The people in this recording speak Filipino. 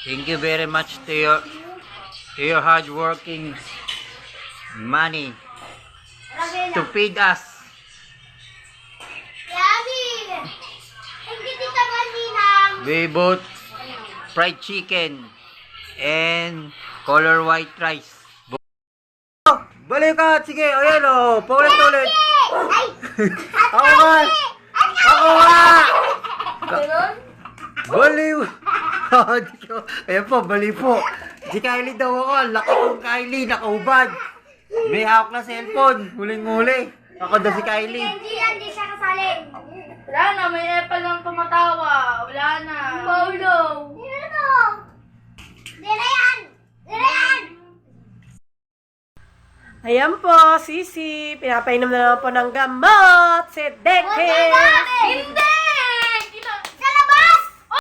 Thank you very much to your hard-working money to feed us. We bought fried chicken and color white rice. Balik ka! Sige, ayan o. Paulit-ulit. Ako nga! Ako nga! Baliw! Ayan po, bali po. Si Kylie daw ako. Ang laki kong Kylie. Nakaubad. May hawak na cellphone. Huling-huli. Ako daw si Kylie. Hindi siya kasali. Wala na, may epal lang tumatawa. Wala na. Paulo. Sino na to? Dira yan! Dira yan! Ayan po, Sisi. Pinapainom na naman po ng gamot. Si Deke.